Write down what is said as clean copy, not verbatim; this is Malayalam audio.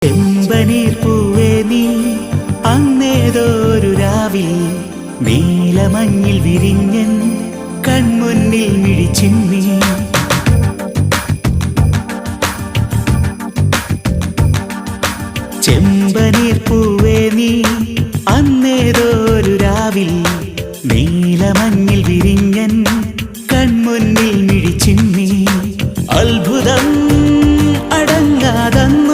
ചെമ്പനീർ പൂവേ നീ അന്നേതോരു രാവിൽ നീലമഞ്ഞിൽ വിരിഞ്ഞൻ കൺമുന്നിൽ മിഴിച്ചിന്നി. ചെമ്പനീർ പൂവേ നീ അന്നേതോരു രാവിൽ നീലമഞ്ഞിൽ വിരിഞ്ഞൻ കൺമുന്നിൽ മിഴിച്ചിന്നി. അത്ഭുതം അടങ്ങാതങ്ങ്